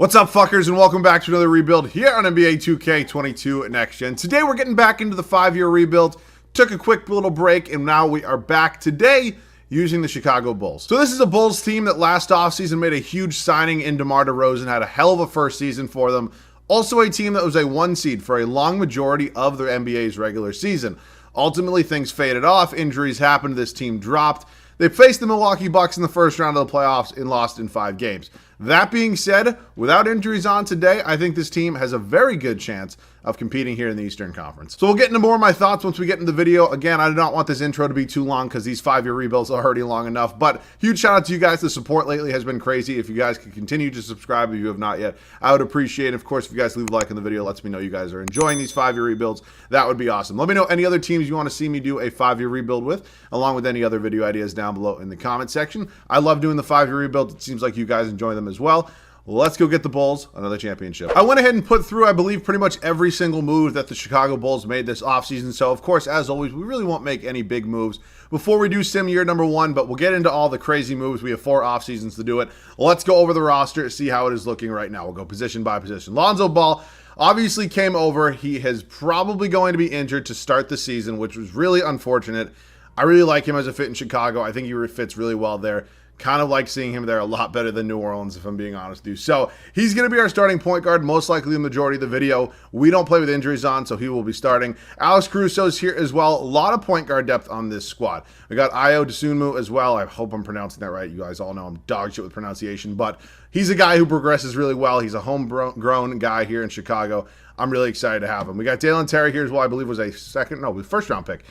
What's up, fuckers, and welcome back to another rebuild here on NBA 2K22 Next Gen. Today we're getting back into the 5-year rebuild. Took a quick little break, and now we are back today using the Chicago Bulls. So this is a Bulls team that last offseason made a huge signing in DeMar DeRozan, had a hell of a first season for them. Also a team that was a 1 seed for a long majority of the NBA's regular season. Ultimately, things faded off, injuries happened, this team dropped. They faced the Milwaukee Bucks in the first round of the playoffs and lost in 5 games. That being said, without injuries on today, I think this team has a very good chance of competing here in the Eastern Conference. So we'll get into more of my thoughts once we get into the video. Again, I do not want this intro to be too long because these 5-year rebuilds are already long enough. But huge shout out to you guys. The support lately has been crazy. If you guys could continue to subscribe if you have not yet, I would appreciate it. Of course, if you guys leave a like on the video, lets me know you guys are enjoying these 5-year rebuilds. That would be awesome. Let me know any other teams you want to see me do a 5-year rebuild with, along with any other video ideas down below in the comment section. I love doing the 5-year rebuild. It seems like you guys enjoy them as well. Let's go get the Bulls another championship. I went ahead and put through, I believe, pretty much every single move that the Chicago Bulls made this offseason. So, of course, as always, we really won't make any big moves before we do sim year number 1, but we'll get into all the crazy moves. We have 4 off seasons to do it. Let's go over the roster, see how it is looking right now. We'll go position by position. Lonzo Ball obviously came over. He is probably going to be injured to start the season, which was really unfortunate. I really like him as a fit in Chicago. I think he fits really well there. Kind of like seeing him there a lot better than New Orleans, if I'm being honest with you. So he's going to be our starting point guard, most likely the majority of the video. We don't play with injuries on, so he will be starting. Alex Caruso's here as well. A lot of point guard depth on this squad. We got Ayo Dosunmu as well. I hope I'm pronouncing that right. You guys all know I'm dog shit with pronunciation, but he's a guy who progresses really well. He's a homegrown guy here in Chicago. I'm really excited to have him. We got Dalen Terry here as well. I believe was a first round pick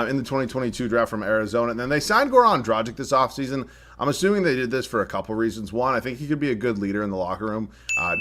in the 2022 draft from Arizona. And then they signed Goran Dragic this offseason. I'm assuming they did this for a couple reasons. 1, I think he could be a good leader in the locker room.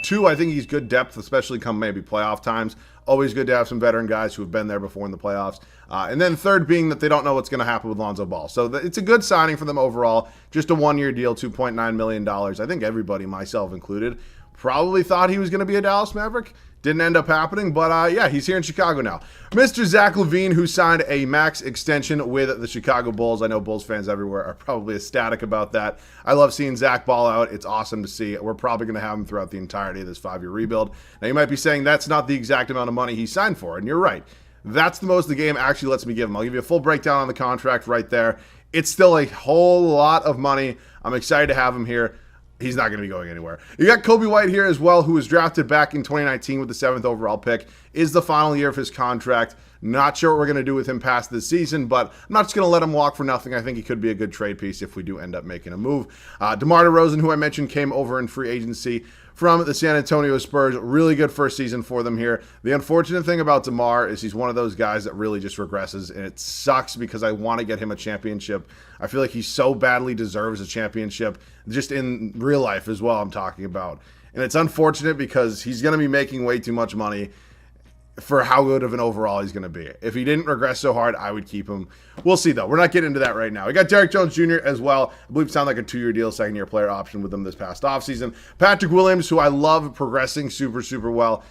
2, I think he's good depth, especially come maybe playoff times. Always good to have some veteran guys who have been there before in the playoffs. And then 3rd being that they don't know what's going to happen with Lonzo Ball. So it's a good signing for them overall. Just a 1-year deal, $2.9 million. I think everybody, myself included, probably thought he was going to be a Dallas Maverick. Didn't end up happening, but yeah, he's here in Chicago now. Mr. Zach Lavine, who signed a max extension with the Chicago Bulls. I know Bulls fans everywhere are probably ecstatic about that. I love seeing Zach ball out. It's awesome to see. We're probably going to have him throughout the entirety of this 5-year rebuild. Now, you might be saying that's not the exact amount of money he signed for, and you're right. That's the most the game actually lets me give him. I'll give you a full breakdown on the contract right there. It's still a whole lot of money. I'm excited to have him here. He's not going to be going anywhere. You got Kobe White here as well, who was drafted back in 2019 with the 7th overall pick. Is the final year of his contract. Not sure what we're going to do with him past this season, but I'm not just going to let him walk for nothing. I think he could be a good trade piece if we do end up making a move. DeMar DeRozan, who I mentioned, came over in free agency from the San Antonio Spurs. Really good first season for them here. The unfortunate thing about DeMar is he's one of those guys that really just regresses, and it sucks because I want to get him a championship. I feel like he so badly deserves a championship, just in real life as well I'm talking about. And it's unfortunate because he's going to be making way too much money for how good of an overall he's going to be. If he didn't regress so hard, I would keep him. We'll see, though. We're not getting into that right now. We got Derrick Jones Jr. as well. I believe it sounded like a 2-year deal, 2nd-year player option with him this past offseason. Patrick Williams, who I love progressing super, super well.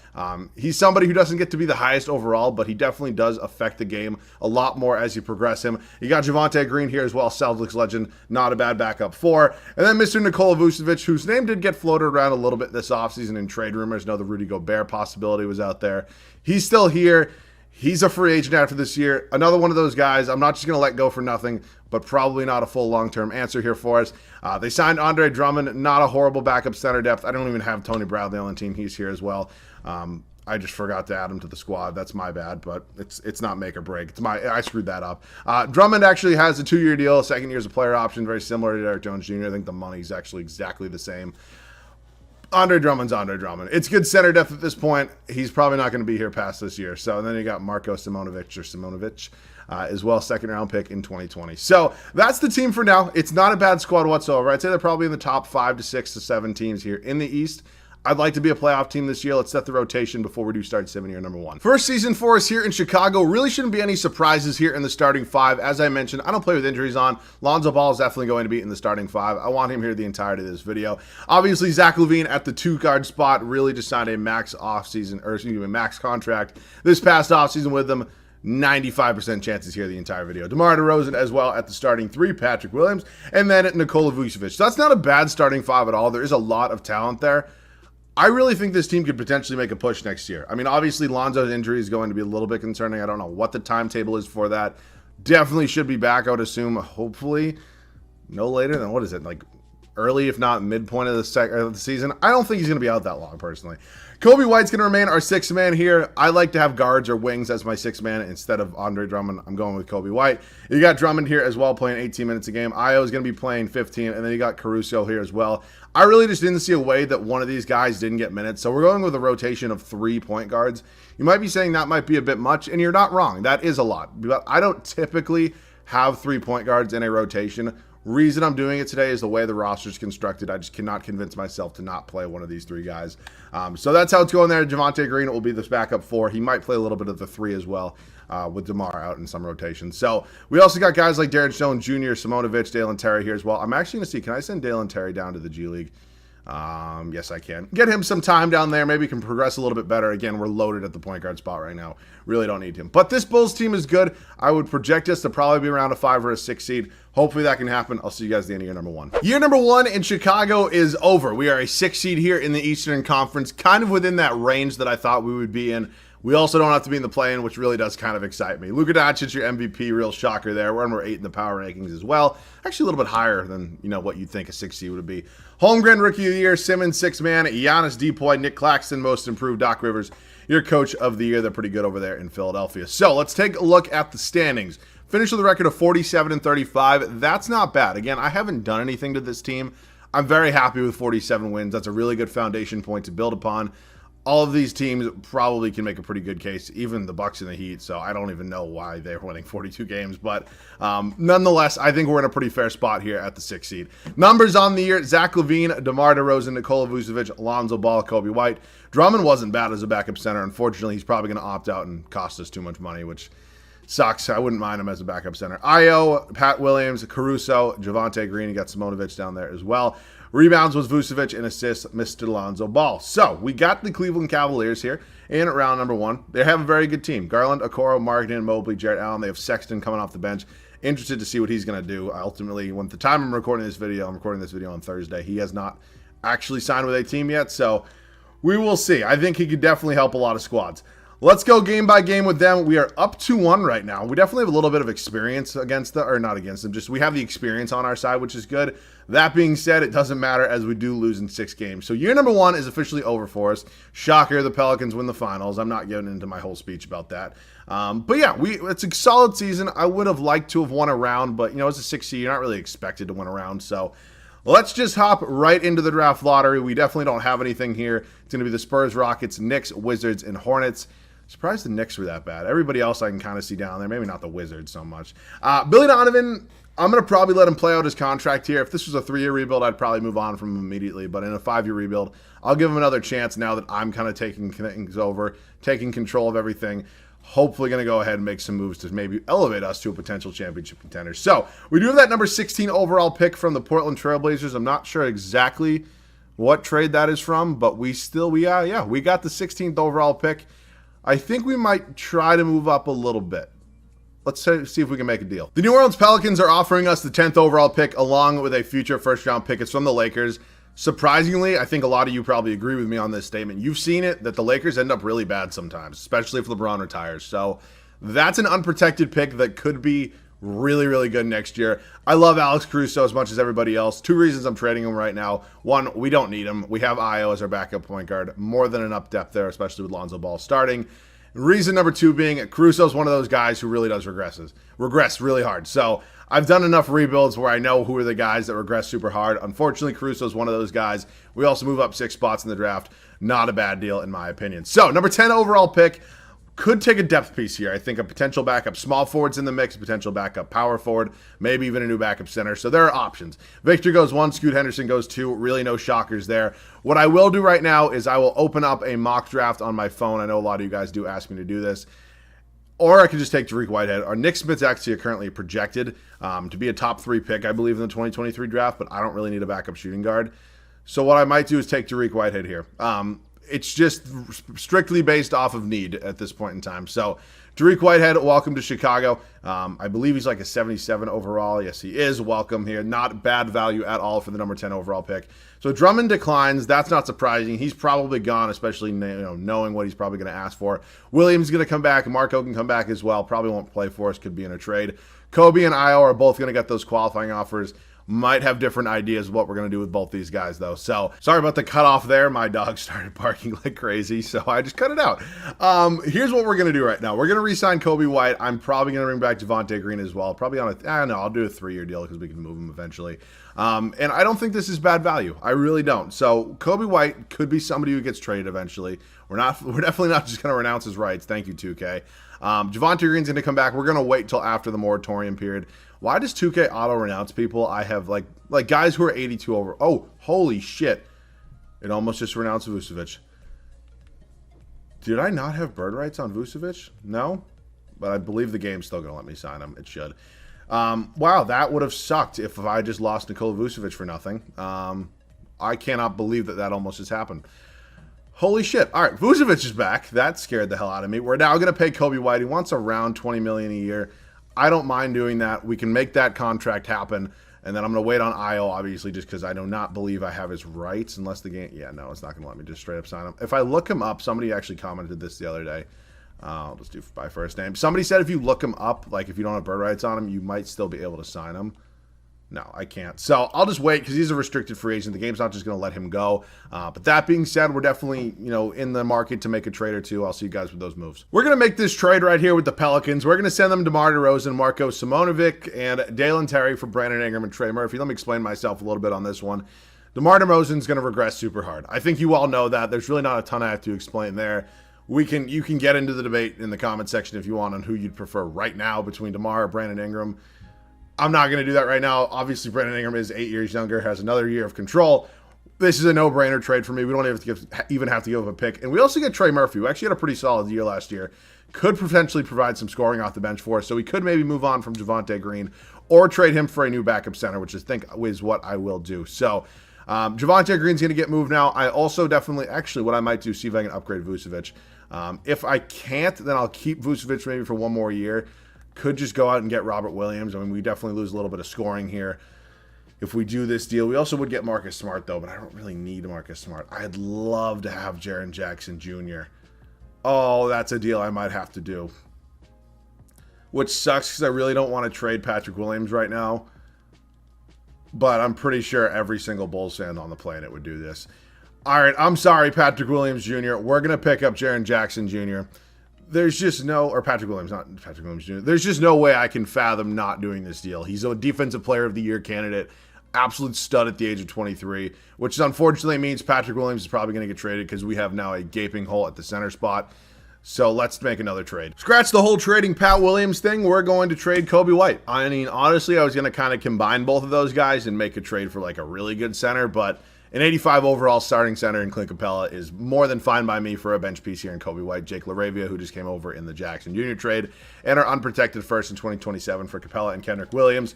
He's somebody who doesn't get to be the highest overall, but he definitely does affect the game a lot more as you progress him. You got Javonte Green here as well, Celtics legend. Not a bad backup 4. And then Mr. Nikola Vucevic, whose name did get floated around a little bit this offseason in trade rumors. Know the Rudy Gobert possibility was out there. He's still here. He's a free agent after this year. Another one of those guys. I'm not just going to let go for nothing, but probably not a full long-term answer here for us. They signed Andre Drummond. Not a horrible backup center depth. I don't even have Tony Bradley on the team. He's here as well. I just forgot to add him to the squad. That's my bad, but it's not make or break. I screwed that up. Drummond actually has a 2-year deal. 2nd year is a player option, very similar to Derrick Jones Jr. I think the money's actually exactly the same. Andre Drummond's Andre Drummond. It's good center depth at this point. He's probably not going to be here past this year. So, and then you got Marko Simonovic as well, 2nd-round pick in 2020. So that's the team for now. It's not a bad squad whatsoever. I'd say they're probably in the top 5 to 6 to 7 teams here in the East. I'd like to be a playoff team this year. Let's set the rotation before we do start 7-year number 1. First season for us here in Chicago. Really shouldn't be any surprises here in the starting 5. As I mentioned, I don't play with injuries on. Lonzo Ball is definitely going to be in the starting 5. I want him here the entirety of this video. Obviously, Zach Lavine at the 2-guard spot really just signed a max contract this past offseason with them. 95% chances here the entire video. DeMar DeRozan as well at the starting 3, Patrick Williams, and then at Nikola Vucevic. So that's not a bad starting 5 at all. There is a lot of talent there. I really think this team could potentially make a push next year. I mean, obviously, Lonzo's injury is going to be a little bit concerning. I don't know what the timetable is for that. Definitely should be back, I would assume, hopefully, no later than, what is it, like early, if not midpoint of the season. I don't think he's going to be out that long, personally. Kobe White's going to remain our sixth man here. I like to have guards or wings as my sixth man instead of Andre Drummond. I'm going with Kobe White. You got Drummond here as well, playing 18 minutes a game. Io is going to be playing 15, and then you got Caruso here as well. I really just didn't see a way that one of these guys didn't get minutes, so we're going with a rotation of 3 point guards. You might be saying that might be a bit much, and you're not wrong. That is a lot, but I don't typically have 3 point guards in a rotation. Reason I'm doing it today is the way the roster is constructed. I just cannot convince myself to not play one of these 3 guys. So that's how it's going there. Javonte Green will be this backup 4. He might play a little bit of the 3 as well, with DeMar out in some rotations. So we also got guys like Darren Stone Jr., Simonovic, Dalen Terry here as well. I'm actually going to see, can I send Dalen Terry down to the G League? Yes, I can. Get him some time down there. Maybe he can progress a little bit better. Again, we're loaded at the point guard spot right now. Really don't need him. But this Bulls team is good. I would project us to probably be around a 5 or a 6 seed. Hopefully that can happen. I'll see you guys at the end of year number 1. Year number 1 in Chicago is over. We are a 6 seed here in the Eastern Conference, kind of within that range that I thought we would be in. We also don't have to be in the play-in, which really does kind of excite me. Luka Doncic, your MVP, real shocker there. We're number 8 in the power rankings as well. Actually, a little bit higher than what you'd think a 6 seed would be. Holmgren, Rookie of the Year. Simmons, 6th man. Giannis, Depoy, Nick Claxton, Most Improved. Doc Rivers, your Coach of the Year. They're pretty good over there in Philadelphia. So let's take a look at the standings. Finished with a record of 47-35. That's not bad. Again, I haven't done anything to this team. I'm very happy with 47 wins. That's a really good foundation point to build upon. All of these teams probably can make a pretty good case, even the Bucks and the Heat, so I don't even know why they're winning 42 games, but nonetheless, I think we're in a pretty fair spot here at the 6th seed. Numbers on the year: Zach Lavine, DeMar DeRozan, Nikola Vucevic, Alonzo Ball, Kobe White. Drummond wasn't bad as a backup center. Unfortunately, he's probably going to opt out and cost us too much money, which sucks. I wouldn't mind him as a backup center. Io, Pat Williams, Caruso, Javonte Green. You got Simonovic down there as well. Rebounds was Vucevic, and assists, Mr. Lonzo Ball. So we got the Cleveland Cavaliers here in round number 1. They have a very good team. Garland, Okoro, Markkanen, Mobley, Jarrett Allen. They have Sexton coming off the bench. Interested to see what he's going to do. Ultimately, when the time I'm recording this video on Thursday. He has not actually signed with a team yet, so we will see. I think he could definitely help a lot of squads. Let's go game by game with them. We are up 2-1 right now. We definitely have a little bit of experience against them, or not against them, just we have the experience on our side, which is good. That being said, it doesn't matter as we do lose in 6 games. So year number 1 is officially over for us. Shocker, the Pelicans win the finals. I'm not getting into my whole speech about that. But yeah, it's a solid season. I would have liked to have won a round, but as a 6 seed, you're not really expected to win a round. So let's just hop right into the draft lottery. We definitely don't have anything here. It's going to be the Spurs, Rockets, Knicks, Wizards, and Hornets. Surprised the Knicks were that bad. Everybody else I can kind of see down there. Maybe not the Wizards so much. Billy Donovan, I'm going to probably let him play out his contract here. If this was a 3-year rebuild, I'd probably move on from him immediately. But in a 5-year rebuild, I'll give him another chance now that I'm kind of taking things over, taking control of everything. Hopefully going to go ahead and make some moves to maybe elevate us to a potential championship contender. So we do have that number 16 overall pick from the Portland Trailblazers. I'm not sure exactly what trade that is from, but we got the 16th overall pick. I think we might try to move up a little bit. Let's see if we can make a deal. The New Orleans Pelicans are offering us the 10th overall pick along with a future first-round pick. It's from the Lakers. Surprisingly, I think a lot of you probably agree with me on this statement. You've seen it, that the Lakers end up really bad sometimes, especially if LeBron retires. So that's an unprotected pick that could be really, really good next year. I love Alex Caruso as much as everybody else. 2 reasons I'm trading him right now. 1, we don't need him. We have Io as our backup point guard. More than enough depth there, especially with Lonzo Ball starting. Reason number 2 being Caruso is one of those guys who really does regress really hard. So I've done enough rebuilds where I know who are the guys that regress super hard. Unfortunately, Caruso is one of those guys. We also move up 6 spots in the draft. Not a bad deal in my opinion. So number 10 overall pick. Could take a depth piece here. I think a potential backup small forward's in the mix, potential backup power forward, maybe even a new backup center. So there are options. Victor goes 1, Scoot Henderson goes 2. Really no shockers there. What I will do right now is I will open up a mock draft on my phone. I know a lot of you guys do ask me to do this. Or I could just take Tariq Whitehead. Our Nick Smith's actually currently projected to be a top 3 pick, I believe, in the 2023 draft, but I don't really need a backup shooting guard. So what I might do is take Tariq Whitehead here. it's just strictly based off of need at this point in time. So Dariq Whitehead, welcome to Chicago. I believe he's like a 77 overall. Yes, he is. Welcome here. Not bad value at all for the number 10 overall pick. So Drummond declines. That's not surprising. He's probably gone, especially knowing what he's probably going to ask for. Williams is going to come back. Marco can come back as well. Probably won't play for us. Could be in a trade. Kobe and Io are both going to get those qualifying offers. Might have different ideas of what we're going to do with both these guys, though. So, sorry about the cutoff there. My dog started barking like crazy, so I just cut it out. Here's what we're going to do right now. We're going to re-sign Kobe White. I'm probably going to bring back Javonte Green as well. Probably on a, I don't know, I'll do a 3-year deal because we can move him eventually. And I don't think this is bad value. I really don't. So, Kobe White could be somebody who gets traded eventually. We're definitely not just going to renounce his rights. Thank you, 2K. Javonte Green's going to come back. We're going to wait till after the moratorium period. Why does 2K auto-renounce people? I have, like guys who are 82 over. Oh, holy shit. It almost just renounced Vucevic. Did I not have bird rights on Vucevic? No? But I believe the game's still going to let me sign him. It should. Wow, that would have sucked if I just lost Nikola Vucevic for nothing. I cannot believe that almost just happened. Holy shit. All right, Vucevic is back. That scared the hell out of me. We're now going to pay Kobe White. He wants around $20 million a year. I don't mind doing that. We can make that contract happen. And then I'm going to wait on Io, obviously, just because I do not believe I have his rights unless the game... Yeah, no, it's not going to let me just straight up sign him. If I look him up, somebody actually commented this the other day. I'll just do by first name. Somebody said if you look him up, like if you don't have bird rights on him, you might still be able to sign him. No, I can't. So I'll just wait because he's a restricted free agent. The game's not just going to let him go. But that being said, we're definitely, in the market to make a trade or two. I'll see you guys with those moves. We're going to make this trade right here with the Pelicans. We're going to send them DeMar DeRozan, Marko Simonovic, and Dalen Terry for Brandon Ingram and Trey Murphy. Let me explain myself a little bit on this one. DeMar DeRozan is going to regress super hard. I think you all know that. There's really not a ton I have to explain there. You can get into the debate in the comment section if you want on who you'd prefer right now between DeMar or Brandon Ingram. I'm not going to do that right now. Obviously, Brandon Ingram is 8 years younger, has another year of control. This is a no-brainer trade for me. We don't even have to give up a pick. And we also get Trey Murphy, who actually had a pretty solid year last year. Could potentially provide some scoring off the bench for us. So we could maybe move on from Javonte Green or trade him for a new backup center, which I think is what I will do. So Javonte Green's going to get moved now. I also definitely, actually, what I might do, see if I can upgrade Vucevic. If I can't, then I'll keep Vucevic maybe for one more year. Could just go out and get Robert Williams. I mean, we definitely lose a little bit of scoring here if we do this deal. We also would get Marcus Smart, though, but I don't really need Marcus Smart. I'd love to have Jaren Jackson Jr. Oh, that's a deal I might have to do. Which sucks because I really don't want to trade Patrick Williams right now. But I'm pretty sure every single Bulls fan on the planet would do this. All right, I'm sorry, Patrick Williams Jr. We're going to pick up Jaren Jackson Jr. There's just no, or Patrick Williams, not Patrick Williams Jr. There's just no way I can fathom not doing this deal. He's a defensive player of the year candidate, absolute stud at the age of 23, which unfortunately means Patrick Williams is probably going to get traded because we have now a gaping hole at the center spot. So let's make another trade. Scratch the whole trading Pat Williams thing. We're going to trade Kobe White. I mean, honestly, I was going to kind of combine both of those guys and make a trade for like a really good center, but an 85 overall starting center in Clint Capella is more than fine by me for a bench piece here in Kobe White. Jake LaRavia, who just came over in the Jackson Jr. trade, and our unprotected first in 2027 for Capella and Kendrick Williams,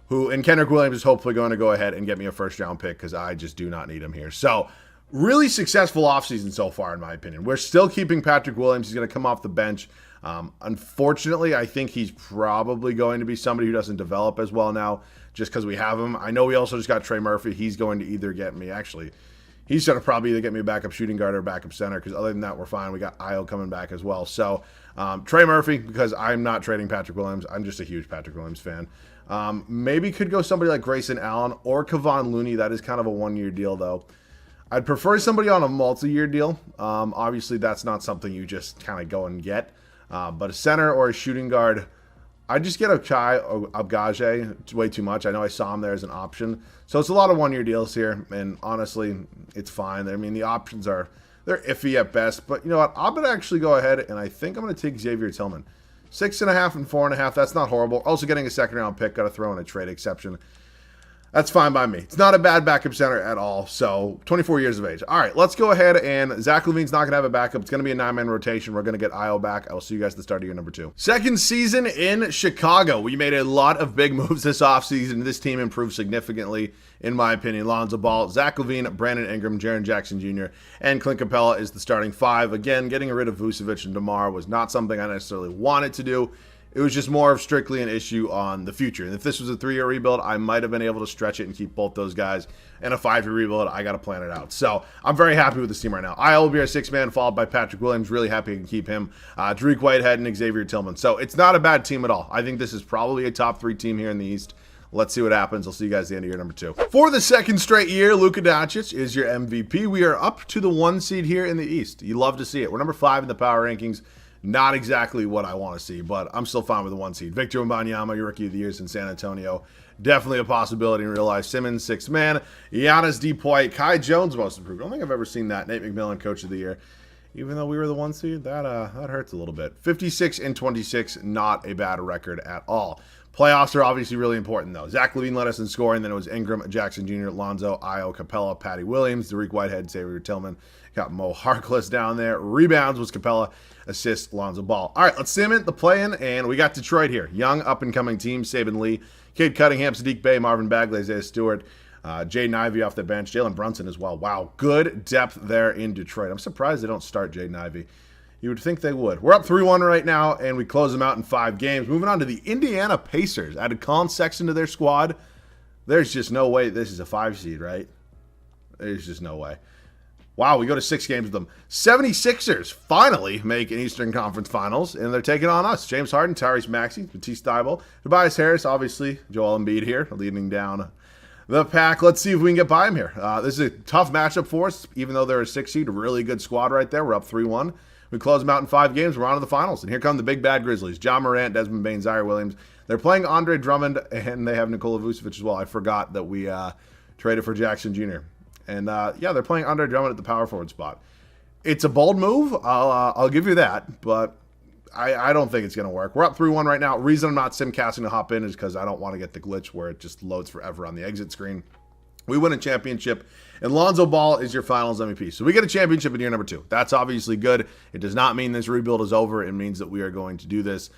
Kendrick Williams is hopefully going to go ahead and get me a first-round pick because I just do not need him here. So, really successful offseason so far, in my opinion. We're still keeping Patrick Williams. He's going to come off the bench. Unfortunately, I think he's probably going to be somebody who doesn't develop as well now just because we have him. I know we also just got Trey Murphy. He's going to either get me, actually, he's going to probably either get me a backup shooting guard or backup center because other than that, we're fine. We got Io coming back as well. So, Trey Murphy, because I'm not trading Patrick Williams. I'm just a huge Patrick Williams fan. Maybe could go somebody like Grayson Allen or Kevon Looney. That is kind of a one-year deal, though. I'd prefer somebody on a multi-year deal. Obviously, that's not something you just kind of go and get. But a center or a shooting guard, I'd just get Abgaje. It's way too much. I know I saw him there as an option. So it's a lot of one-year deals here. And honestly, it's fine. I mean, the options they're iffy at best. But you know what? I'm going to actually go ahead, and I think I'm going to take Xavier Tillman. 6.5 and 4.5. That's not horrible. Also getting a second-round pick. Got to throw in a trade exception. That's fine by me. It's not a bad backup center at all. So 24 years of age. All right, let's go ahead, and Zach Lavine's not going to have a backup. It's going to be a 9-man rotation. We're going to get Io back. I will see you guys at the start of year number 2. Second season in Chicago. We made a lot of big moves this offseason. This team improved significantly, in my opinion. Lonzo Ball, Zach Lavine, Brandon Ingram, Jaren Jackson Jr., and Clint Capella is the starting 5. Again, getting rid of Vucevic and DeMar was not something I necessarily wanted to do. It was just more of strictly an issue on the future. And if this was a 3-year rebuild, I might have been able to stretch it and keep both those guys. And a 5-year rebuild, I got to plan it out. So I'm very happy with this team right now. I will be our 6th man, followed by Patrick Williams. Really happy I can keep him. Tariq Whitehead and Xavier Tillman. So it's not a bad team at all. I think this is probably a top 3 team here in the East. Let's see what happens. I'll see you guys at the end of year number 2. For the second straight year, Luka Doncic is your MVP. We are up to the 1 seed here in the East. You love to see it. We're number 5 in the power rankings. Not exactly what I want to see, but I'm still fine with the 1 seed. Victor Wembanyama, your rookie of the year in San Antonio. Definitely a possibility in real life. Simmons, 6th man. Giannis, Depoy, Kai Jones, most improved. I don't think I've ever seen that. Nate McMillan, coach of the year. Even though we were the 1 seed, that hurts a little bit. 56 and 26, not a bad record at all. Playoffs are obviously really important, though. Zach Lavine led us in scoring. Then it was Ingram, Jackson Jr., Lonzo, Io, Capella, Patty Williams, Tariq Whitehead, Xavier Tillman. Got Mo Harkless down there. Rebounds was Capella. Assists, Lonzo Ball. All right, let's cement the play-in, and we got Detroit here. Young, up-and-coming team. Saban Lee, Cade Cunningham, Sadiq Bey, Marvin Bagley, Isaiah Stewart, Jaden Ivey off the bench, Jalen Brunson as well. Wow, good depth there in Detroit. I'm surprised they don't start Jaden Ivey. You would think they would. We're up 3-1 right now, and we close them out in 5 games. Moving on to the Indiana Pacers. Added Colin Sexton to their squad. There's just no way this is a 5 seed, right? There's just no way. Wow, we go to 6 games with them. 76ers finally make an Eastern Conference Finals, and they're taking on us. James Harden, Tyrese Maxey, Matisse Thybulle, Tobias Harris, obviously, Joel Embiid here, leading down the pack. Let's see if we can get by him here. This is a tough matchup for us, even though they're a 6 seed. A really good squad right there. We're up 3-1. We close them out in 5 games. We're on to the finals. And here come the big bad Grizzlies. John Morant, Desmond Bane, Zaire Williams. They're playing Andre Drummond, and they have Nikola Vucevic as well. I forgot that we traded for Jackson Jr. And, yeah, they're playing Andre Drummond at the power forward spot. It's a bold move. I'll give you that. But I don't think it's going to work. We're up 3-1 right now. Reason I'm not simcasting to hop in is because I don't want to get the glitch where it just loads forever on the exit screen. We win a championship, and Lonzo Ball is your finals MVP. So we get a championship in year number 2. That's obviously good. It does not mean this rebuild is over. It means that we are going to do this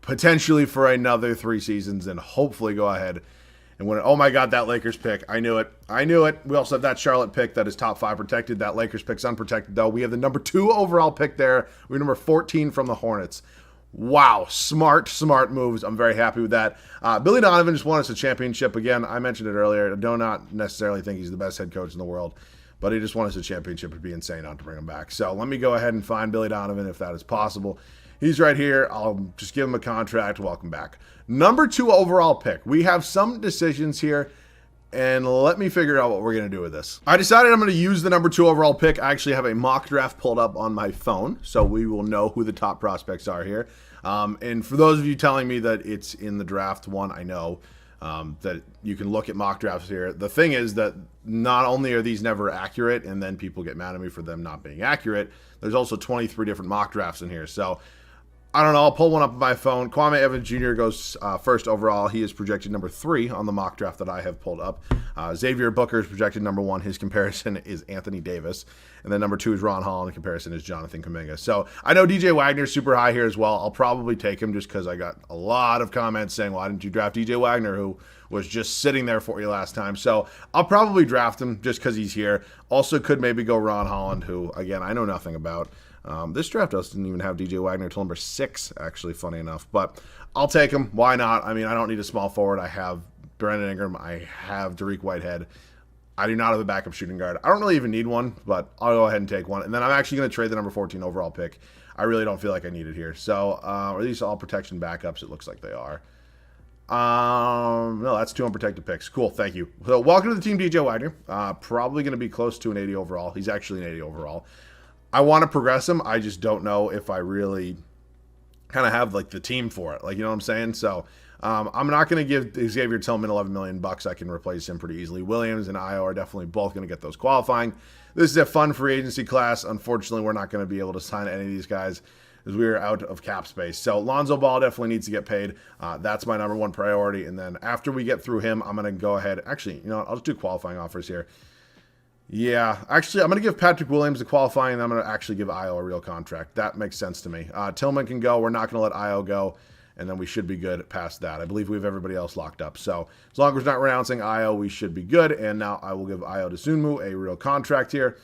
potentially for another 3 seasons and hopefully go ahead and win it. Oh my God, that Lakers pick. I knew it. I knew it. We also have that Charlotte pick that is top 5 protected. That Lakers pick's unprotected, though. We have the number 2 overall pick there. We're number 14 from the Hornets. Wow, smart moves. I'm very happy with that. Billy Donovan just won us a championship again. I mentioned it earlier. I do not necessarily think he's the best head coach in the world, but he just won us a championship. It'd be insane not to bring him back. So let me go ahead and find Billy Donovan if that is possible. He's right here. I'll just give him a contract. Welcome back. Number 2 overall pick. We have some decisions here, and let me figure out what we're going to do with this. I decided I'm going to use the number 2 overall pick. I actually have a mock draft pulled up on my phone, so we will know who the top prospects are here. And for those of you telling me that it's in the draft one, I know that you can look at mock drafts here. The thing is that not only are these never accurate, and then people get mad at me for them not being accurate, there's also 23 different mock drafts in here. So I don't know. I'll pull one up on my phone. Kwame Evans Jr. goes first overall. He is projected number 3 on the mock draft that I have pulled up. Xavier Booker is projected number 1. His comparison is Anthony Davis. And then number 2 is Ron Hall, and the comparison is Jonathan Kuminga. So I know DJ Wagner's super high here as well. I'll probably take him just because I got a lot of comments saying, why didn't you draft DJ Wagner, who was just sitting there for you last time? So I'll probably draft him just because he's here. Also could maybe go Ron Holland, who, again, I know nothing about. This draft doesn't even have DJ Wagner till number 6, actually, funny enough. But I'll take him. Why not? I mean, I don't need a small forward. I have Brandon Ingram. I have Tariq Whitehead. I do not have a backup shooting guard. I don't really even need one, but I'll go ahead and take one. And then I'm actually going to trade the number 14 overall pick. I really don't feel like I need it here. So are these all protection backups? It looks like they are. No, that's 2 unprotected picks. Cool, thank you. So welcome to the team, DJ Wagner. Probably going to be close to an 80 overall. He's actually an 80 overall. I want to progress him. I just don't know if I really kind of have like the team for it. Like, you know what I'm saying? So I'm not going to give Xavier Tillman $11 million. I can replace him pretty easily. Williams and Io are definitely both going to get those qualifying. This is a fun free agency class. Unfortunately, we're not going to be able to sign any of these guys as we are out of cap space. So Lonzo Ball definitely needs to get paid. That's my number one priority. And then after we get through him, I'm going to go ahead. Actually, you know what? I'll just do qualifying offers here. Yeah, actually, I'm going to give Patrick Williams a qualifying, and I'm going to actually give Io a real contract. That makes sense to me. Tillman can go. We're not going to let Io go, and then we should be good past that. I believe we have everybody else locked up. So as long as we're not renouncing Io, we should be good. And now I will give Io Dosunmu a real contract here,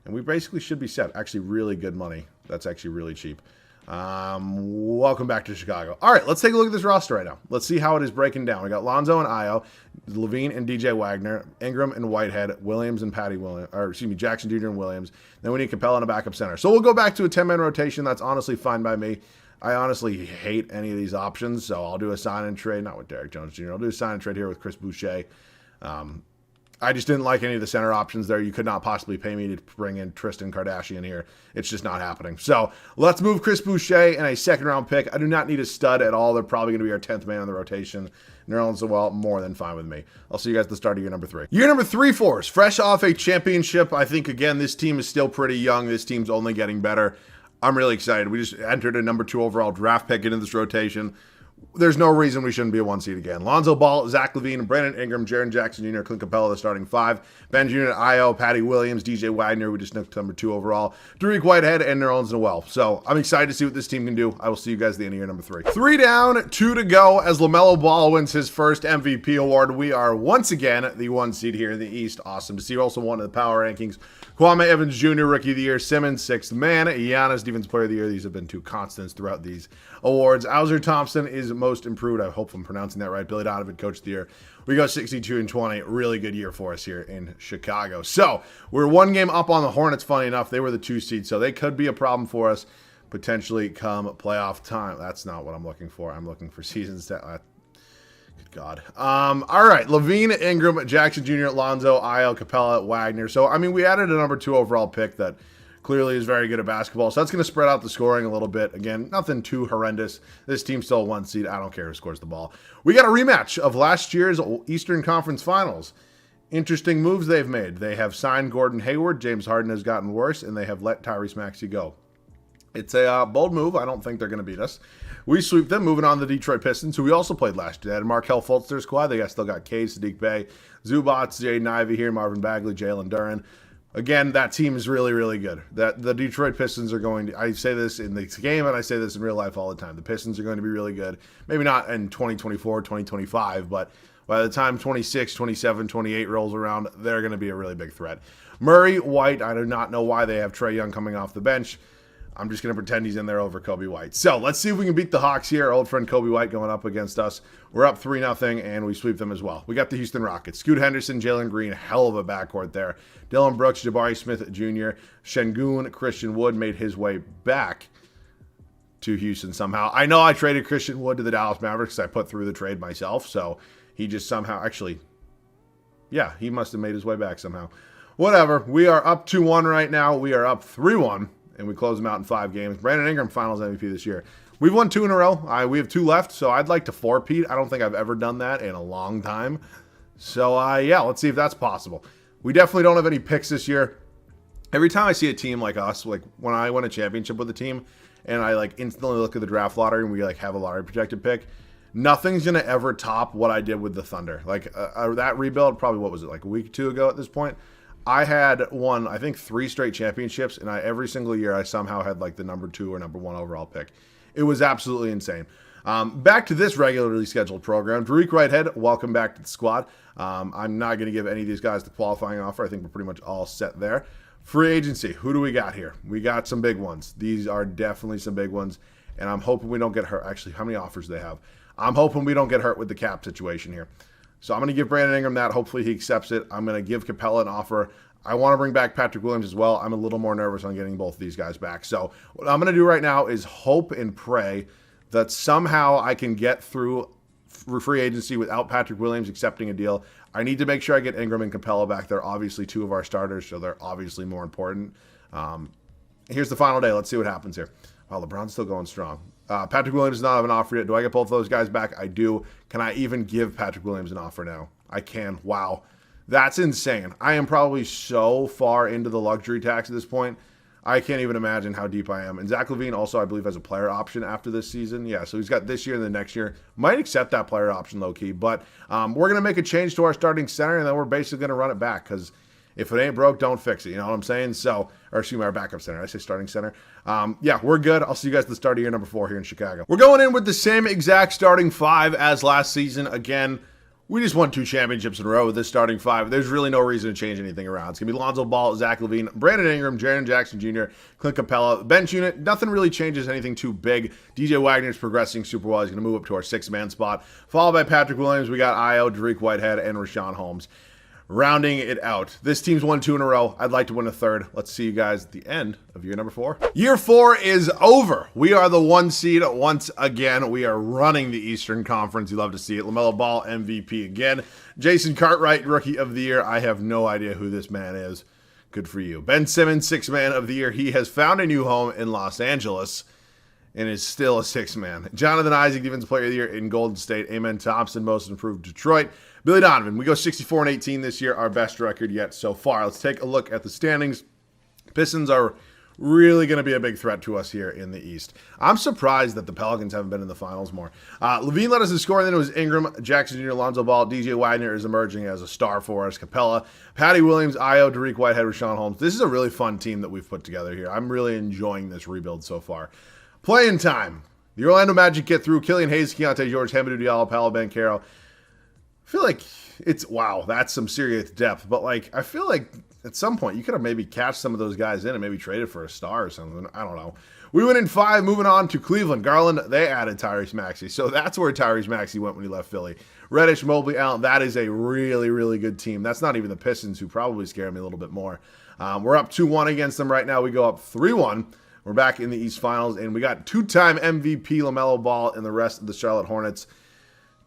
and we basically should be set. Actually, really good money. That's actually really cheap. Welcome back to Chicago. All right, let's take a look at this roster right now. Let's see how it is breaking down. We got Lonzo and Io, Lavine and DJ Wagner, Ingram and Whitehead, Williams and Jackson Jr. and Williams. Then we need Capella and a backup center. So we'll go back to a 10-man rotation. That's honestly fine by me. I honestly hate any of these options, so I'll do a sign and trade, not with Derek Jones Jr. I'll do a sign and trade here with Chris Boucher. I just didn't like any of the center options there. You could not possibly pay me to bring in Tristan Kardashian here. It's just not happening. So let's move Chris Boucher and a second-round pick. I do not need a stud at all. They're probably going to be our 10th man in the rotation. Nerlens, well, more than fine with me. I'll see you guys at the start of year number 3. Year number 3 for us. Fresh off a championship. I think, again, this team is still pretty young. This team's only getting better. I'm really excited. We just entered a number 2 overall draft pick into this rotation. There's no reason we shouldn't be a 1 seed again. Lonzo Ball, Zach Lavine, Brandon Ingram, Jaren Jackson Jr., Clint Capella, the starting 5. Ben Jr., Io, Patty Williams, DJ Wagner, we just snuck number 2 overall. Derek Whitehead, and Nerlens Noel. So I'm excited to see what this team can do. I will see you guys at the end of year number 3. 3 down, 2 to go as LaMelo Ball wins his first MVP award. We are once again the 1 seed here in the East. Awesome to see. Also one of the power rankings. Kwame Evans Jr., Rookie of the Year. Simmons, 6th man. Giannis, Defensive Player of the Year. These have been 2 constants throughout these awards. Auser Thompson is most improved. I hope I'm pronouncing that right. Billy Donovan, Coach of the Year. We go 62-20. Really good year for us here in Chicago. So we're 1 game up on the Hornets, funny enough. They were the 2 seed, so they could be a problem for us potentially come playoff time. That's not what I'm looking for. I'm looking for season stat. Good God. All right. Lavine, Ingram, Jackson Jr., Lonzo, Io, Capella, Wagner. So, I mean, we added a number 2 overall pick that clearly is very good at basketball. So that's going to spread out the scoring a little bit. Again, nothing too horrendous. This team's still 1 seed. I don't care who scores the ball. We got a rematch of last year's Eastern Conference Finals. Interesting moves they've made. They have signed Gordon Hayward. James Harden has gotten worse, and they have let Tyrese Maxey go. It's a bold move. I don't think they're going to beat us. We sweep them. Moving on to the Detroit Pistons, who we also played last year. They had Markelle Fultz, their squad. They still got Cade, Sadiq Bey, Zubats, Jaden Ivey here, Marvin Bagley, Jalen Duren. Again, that team is really, really good. That the Detroit Pistons are going to, I say this in the game and I say this in real life all the time. The Pistons are going to be really good. Maybe not in 2024, 2025, but by the time 26, 27, 28 rolls around, they're going to be a really big threat. Murray, White, I do not know why they have Trae Young coming off the bench. I'm just going to pretend he's in there over Kobe White. So let's see if we can beat the Hawks here. Our old friend Kobe White going up against us. We're up 3-0, and we sweep them as well. We got the Houston Rockets. Scoot Henderson, Jalen Green, hell of a backcourt there. Dylan Brooks, Jabari Smith Jr., Şengün, Christian Wood made his way back to Houston somehow. I know I traded Christian Wood to the Dallas Mavericks because I put through the trade myself, so he just somehow, actually, yeah, he must have made his way back somehow. Whatever. We are up 2-1 right now. We are up 3-1. And we close them out in 5 games. Brandon Ingram, Finals MVP this year. We've won 2 in a row. We have 2 left, so I'd like to 4-peat. I don't think I've ever done that in a long time. So, yeah, let's see if that's possible. We definitely don't have any picks this year. Every time I see a team like us, like when I win a championship with a team, and I like instantly look at the draft lottery and we like have a lottery projected pick, nothing's going to ever top what I did with the Thunder. Like that rebuild, probably, what was it, like a week or 2 ago at this point? I had won, I think, 3 straight championships, and every single year I somehow had like the number 2 or number 1 overall pick. It was absolutely insane. Back to this regularly scheduled program. Derek Whitehead, welcome back to the squad. I'm not going to give any of these guys the qualifying offer. I think we're pretty much all set there. Free agency, who do we got here? We got some big ones. These are definitely some big ones, and I'm hoping we don't get hurt. Actually, how many offers do they have? I'm hoping we don't get hurt with the cap situation here. So I'm going to give Brandon Ingram that. Hopefully he accepts it. I'm going to give Capella an offer. I want to bring back Patrick Williams as well. I'm a little more nervous on getting both of these guys back. So what I'm going to do right now is hope and pray that somehow I can get through free agency without Patrick Williams accepting a deal. I need to make sure I get Ingram and Capella back. They're obviously 2 of our starters, so they're obviously more important. Here's the final day. Let's see what happens here. Wow, LeBron's still going strong. Patrick Williams does not have an offer yet. Do I get both of those guys back? I do. Can I even give Patrick Williams an offer now? I can. Wow. That's insane. I am probably so far into the luxury tax at this point. I can't even imagine how deep I am. And Zach Lavine also, I believe, has a player option after this season. Yeah, so he's got this year and the next year. Might accept that player option low-key. But we're going to make a change to our starting center, and then we're basically going to run it back. Because if it ain't broke, don't fix it. You know what I'm saying? So, or excuse me, our backup center. I say starting center. Yeah, we're good. I'll see you guys at the start of year number 4 here in Chicago. We're going in with the same exact starting 5 as last season. Again, we just won 2 championships in a row with this starting 5. There's really no reason to change anything around. It's going to be Lonzo Ball, Zach Lavine, Brandon Ingram, Jaren Jackson Jr., Clint Capella. Bench unit, nothing really changes anything too big. DJ Wagner's progressing super well. He's going to move up to our 6-man spot. Followed by Patrick Williams. We got Io, Dariq Whitehead, and Rashawn Holmes. Rounding it out. This team's won 2 in a row. I'd like to win a 3rd. Let's see you guys at the end of year number 4. Year 4 is over. We are the 1 seed once again. We are running the Eastern Conference. You love to see it. LaMelo Ball, MVP again. Jason Cartwright, Rookie of the Year. I have no idea who this man is. Good for you. Ben Simmons, 6-man of the Year. He has found a new home in Los Angeles and is still a 6-man. Jonathan Isaac, Defensive Player of the Year in Golden State. Amen Thompson, Most Improved Detroit. Billy Donovan, we go 64-18 this year, our best record yet so far. Let's take a look at the standings. Pistons are really going to be a big threat to us here in the East. I'm surprised that the Pelicans haven't been in the finals more. Lavine led us in scoring, then it was Ingram, Jackson Jr., Lonzo Ball, DJ Wagner is emerging as a star for us, Capella, Patty Williams, Io, Dariq Whitehead, Rashawn Holmes. This is a really fun team that we've put together here. I'm really enjoying this rebuild so far. Playing time. The Orlando Magic get through. Killian Hayes, Keontae George, Hamidou Diallo, Paolo Banchero. I feel like it's, wow, that's some serious depth. But, like, I feel like at some point you could have maybe catched some of those guys in and maybe traded for a star or something. I don't know. We went in 5, moving on to Cleveland. Garland, they added Tyrese Maxey. So that's where Tyrese Maxey went when he left Philly. Reddish, Mobley, Allen, that is a really, really good team. That's not even the Pistons, who probably scare me a little bit more. We're up 2-1 against them right now. We go up 3-1. We're back in the East Finals, and we got 2-time MVP LaMelo Ball and the rest of the Charlotte Hornets.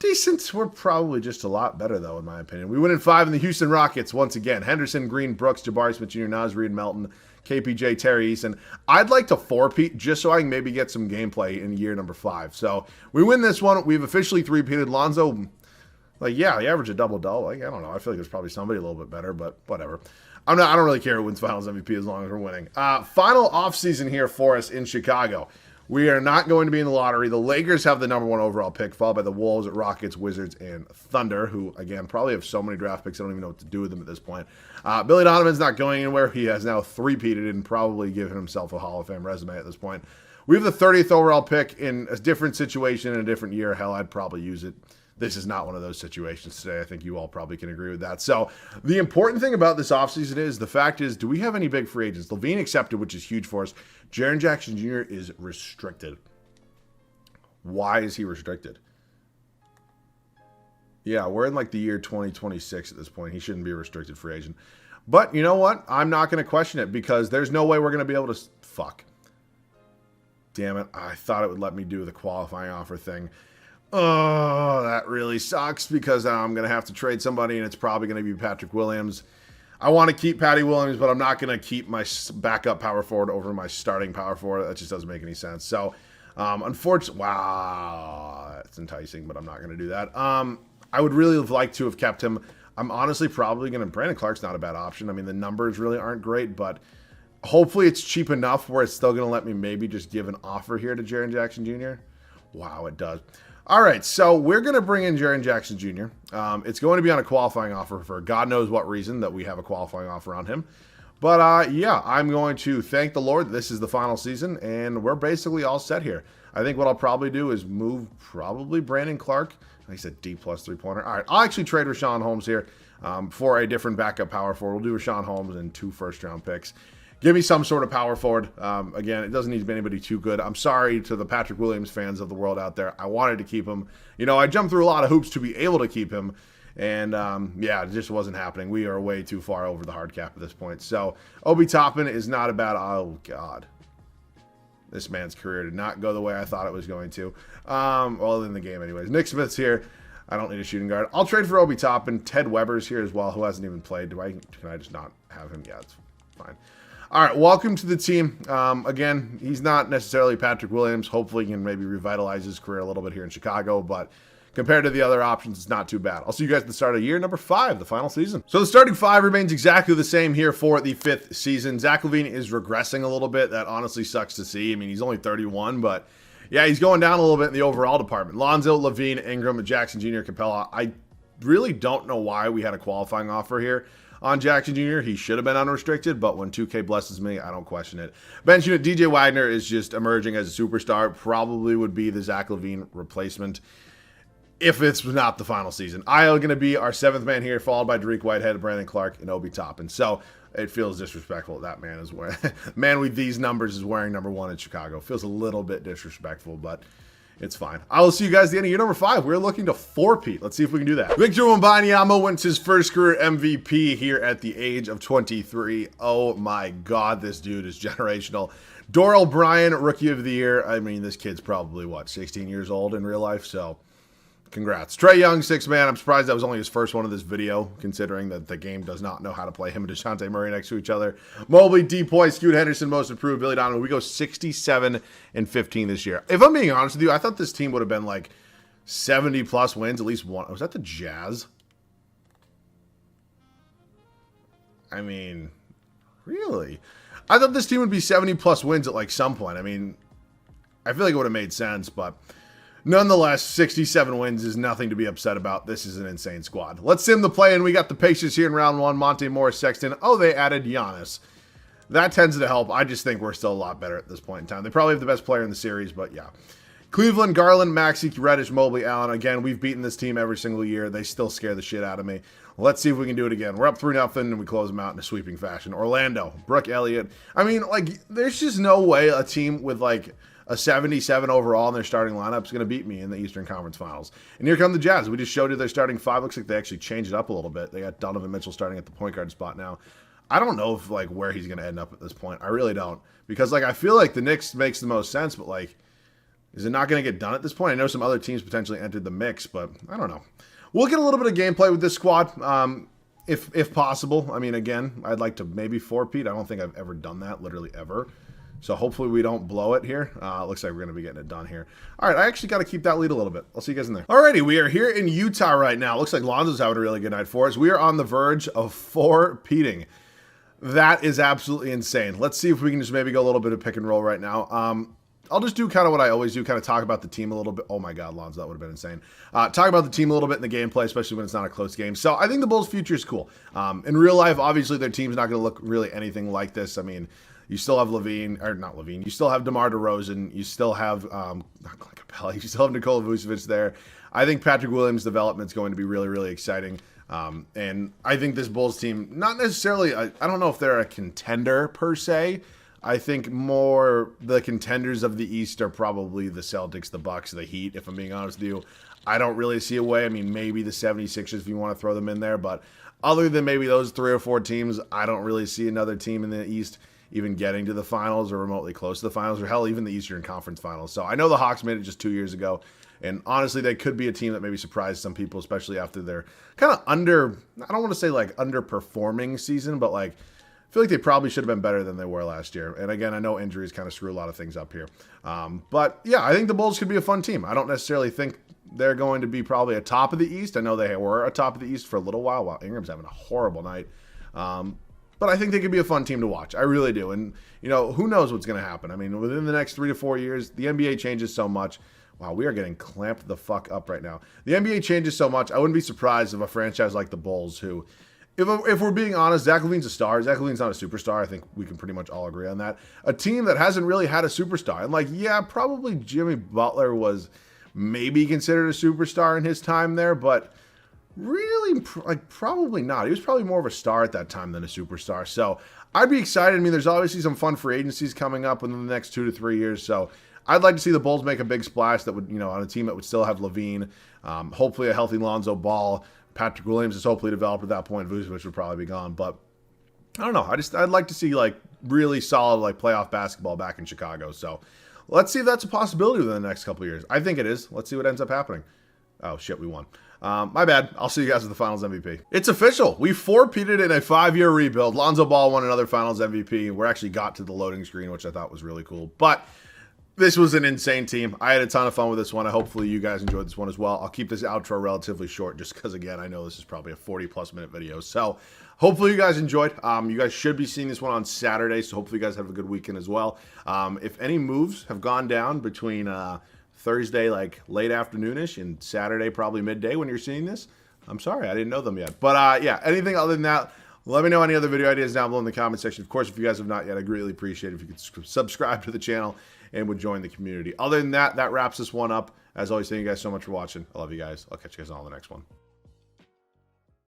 Decent. We're probably just a lot better, though, in my opinion. We win in 5 in the Houston Rockets once again. Henderson, Green, Brooks, Jabari Smith Jr., Naz Reid, Melton, KPJ, Terry Eason. I'd like to 4-peat just so I can maybe get some gameplay in year number 5. So we win this one. We've officially 3-peated. Lonzo, like, yeah, he averaged a double-double. Like, I don't know. I feel like there's probably somebody a little bit better, but whatever. I don't really care who wins Finals MVP as long as we're winning. Final offseason here for us in Chicago. We are not going to be in the lottery. The Lakers have the number 1 overall pick, followed by the Wolves, Rockets, Wizards, and Thunder, who, again, probably have so many draft picks I don't even know what to do with them at this point. Billy Donovan's not going anywhere. He has now 3-peated and probably given himself a Hall of Fame resume at this point. We have the 30th overall pick in a different situation in a different year. Hell, I'd probably use it. This is not one of those situations today. I think you all probably can agree with that. So the important thing about this offseason is, the fact is, do we have any big free agents? Lavine accepted, which is huge for us. Jaren Jackson Jr. is restricted. Why is he restricted? Yeah, we're in like the year 2026 at this point. He shouldn't be a restricted free agent. But you know what? I'm not going to question it, because there's no way we're going to be able to... Fuck. Damn it. I thought it would let me do the qualifying offer thing. Oh, that really sucks, because I'm going to have to trade somebody, and it's probably going to be Patrick Williams. I want to keep Patty Williams, but I'm not going to keep my backup power forward over my starting power forward. That just doesn't make any sense. So, unfortunately, wow, that's enticing, but I'm not going to do that. I would really have liked to have kept him. I'm honestly probably going to... Brandon Clark's not a bad option. I mean, the numbers really aren't great, but hopefully it's cheap enough where it's still going to let me maybe just give an offer here to Jaren Jackson Jr. Wow, it does. All right, so we're going to bring in Jaren Jackson Jr. It's going to be on a qualifying offer for God knows what reason that we have a qualifying offer on him. But, yeah, I'm going to thank the Lord. This is the final season, and we're basically all set here. I think what I'll probably do is move probably Brandon Clark. Like I said, D+ 3-pointer. All right, I'll actually trade Rashawn Holmes here for a different backup power forward. We'll do Rashawn Holmes and 2 first-round picks. Give me some sort of power forward. Again, it doesn't need to be anybody too good. I'm sorry to the Patrick Williams fans of the world out there. I wanted to keep him. You know, I jumped through a lot of hoops to be able to keep him. And, yeah, it just wasn't happening. We are way too far over the hard cap at this point. So, Obi Toppin is not a bad... Oh, God. This man's career did not go the way I thought it was going to. Well, in the game anyways. Nick Smith's here. I don't need a shooting guard. I'll trade for Obi Toppin. Ted Weber's here as well, who hasn't even played. Can I just not have him? Yeah, it's fine. All right, welcome to the team. Again, he's not necessarily Patrick Williams. Hopefully he can maybe revitalize his career a little bit here in Chicago, but compared to the other options, it's not too bad. I'll see you guys at the start of year number 5, the final season. So the starting 5 remains exactly the same here for the 5th season. Zach Lavine is regressing a little bit. That honestly sucks to see. I mean, he's only 31, but yeah, he's going down a little bit in the overall department. Lonzo, Lavine, Ingram, Jackson Jr., Capella. I really don't know why we had a qualifying offer here on Jackson Jr. He should have been unrestricted, but when 2K blesses me, I don't question it. Bench unit, DJ Wagner is just emerging as a superstar. Probably would be the Zach Lavine replacement if it's not the final season. Io going to be our 7th man here, followed by Derek Whitehead, Brandon Clark, and Obi Toppin. So it feels disrespectful that man is wearing man with these numbers is wearing number 1 in Chicago. Feels a little bit disrespectful, but it's fine. I will see you guys at the end of year number 5. We're looking to 4-peat. Let's see if we can do that. Victor Wembanyama wins his first career MVP here at the age of 23. Oh my God, this dude is generational. Doral Bryan, Rookie of the Year. I mean, this kid's probably, what, 16 years old in real life, so congrats. Trae Young, 6th man. I'm surprised that was only his first one of this video, considering that the game does not know how to play him and DeJounte Murray next to each other. Mobley, D-Point, Scoot Henderson, most improved. Billy Donovan. We go 67 and 15 this year. If I'm being honest with you, I thought this team would have been like 70-plus wins, at least one. Was that the Jazz? I mean, really? I thought this team would be 70-plus wins at like some point. I mean, I feel like it would have made sense, but nonetheless, 67 wins is nothing to be upset about. This is an insane squad. Let's sim the play, and we got the Pacers here in round 1. Monte Morris, Sexton. Oh, they added Giannis. That tends to help. I just think we're still a lot better at this point in time. They probably have the best player in the series, but yeah. Cleveland, Garland, Maxey, Reddish, Mobley, Allen. Again, we've beaten this team every single year. They still scare the shit out of me. Let's see if we can do it again. We're up 3-0, and we close them out in a sweeping fashion. Orlando, Brooke Elliott. I mean, like, there's just no way a team with, like, a 77 overall in their starting lineup is going to beat me in the Eastern Conference Finals. And here come the Jazz. We just showed you their starting 5. Looks like they actually changed it up a little bit. They got Donovan Mitchell starting at the point guard spot now. I don't know if, like, where he's going to end up at this point. I really don't. Because, like, I feel like the Knicks makes the most sense, but, like, is it not going to get done at this point? I know some other teams potentially entered the mix, but I don't know. We'll get a little bit of gameplay with this squad, if possible. I mean, again, I'd like to maybe 4-peat. I don't think I've ever done that, literally ever. So hopefully we don't blow it here. Looks like we're going to be getting it done here. All right, I actually got to keep that lead a little bit. I'll see you guys in there. Alrighty, we are here in Utah right now. Looks like Lonzo's having a really good night for us. We are on the verge of 4-peating. That is absolutely insane. Let's see if we can just maybe go a little bit of pick and roll right now. I'll just do kind of what I always do, kind of talk about the team a little bit. Oh my God, Lonzo, that would have been insane. Talk about the team a little bit in the gameplay, especially when it's not a close game. So I think the Bulls' future is cool. In real life, obviously, their team's not going to look really anything like this. I mean, you still have Lavine, or not Lavine, you still have DeMar DeRozan, you still have, not Clint Capella, you still have Nikola Vucevic there. I think Patrick Williams' development is going to be really, really exciting. And I think this Bulls team, not necessarily, I don't know if they're a contender per se. I think more the contenders of the East are probably the Celtics, the Bucks, the Heat, if I'm being honest with you. I don't really see a way. I mean, maybe the 76ers if you want to throw them in there. But other than maybe those 3 or 4 teams, I don't really see another team in the East even getting to the finals or remotely close to the finals or hell, even the Eastern Conference finals. So I know the Hawks made it just 2 years ago. And honestly, they could be a team that maybe surprised some people, especially after their kind of I don't want to say like underperforming season, but like, I feel like they probably should have been better than they were last year. And again, I know injuries kind of screw a lot of things up here. But yeah, I think the Bulls could be a fun team. I don't necessarily think they're going to be probably atop of the East. I know they were atop of the East for a little while. Wow, Ingram's having a horrible night. But I think they could be a fun team to watch. I really do. And, you know, who knows what's going to happen. I mean, within the next 3 to 4 years, the NBA changes so much. Wow, we are getting clamped the fuck up right now. The NBA changes so much. I wouldn't be surprised if a franchise like the Bulls, who, if we're being honest, Zach Lavine's a star. Zach Lavine's not a superstar. I think we can pretty much all agree on that. A team that hasn't really had a superstar. And like, yeah, probably Jimmy Butler was maybe considered a superstar in his time there, but really, like, probably not. He was probably more of a star at that time than a superstar. So I'd be excited. I mean, there's obviously some fun free agencies coming up within the next 2 to 3 years. So I'd like to see the Bulls make a big splash that would, you know, on a team that would still have Lavine, hopefully a healthy Lonzo Ball. Patrick Williams is hopefully developed at that point. Vucevic would probably be gone. But I don't know. I'd like to see, like, really solid, like, playoff basketball back in Chicago. So let's see if that's a possibility within the next couple of years. I think it is. Let's see what ends up happening. Oh, shit, we won. My bad. I'll see you guys at the Finals MVP. It's official. We 4-peated in a 5-year rebuild. Lonzo Ball won another Finals MVP. We actually got to the loading screen, which I thought was really cool. But This was an insane team. I had a ton of fun with this one. Hopefully you guys enjoyed this one as well. I'll keep this outro relatively short just because, again, I know this is probably a 40-plus minute video. So hopefully you guys enjoyed. You guys should be seeing this one on Saturday, so hopefully you guys have a good weekend as well. If any moves have gone down between Thursday, like late afternoonish, and Saturday, probably midday when you're seeing this, I'm sorry, I didn't know them yet. But yeah, anything other than that, let me know any other video ideas down below in the comment section. Of course, if you guys have not yet, I'd greatly appreciate it if you could subscribe to the channel and would join the community. Other than that, that wraps this one up. As always, thank you guys so much for watching. I love you guys. I'll catch you guys on the next one.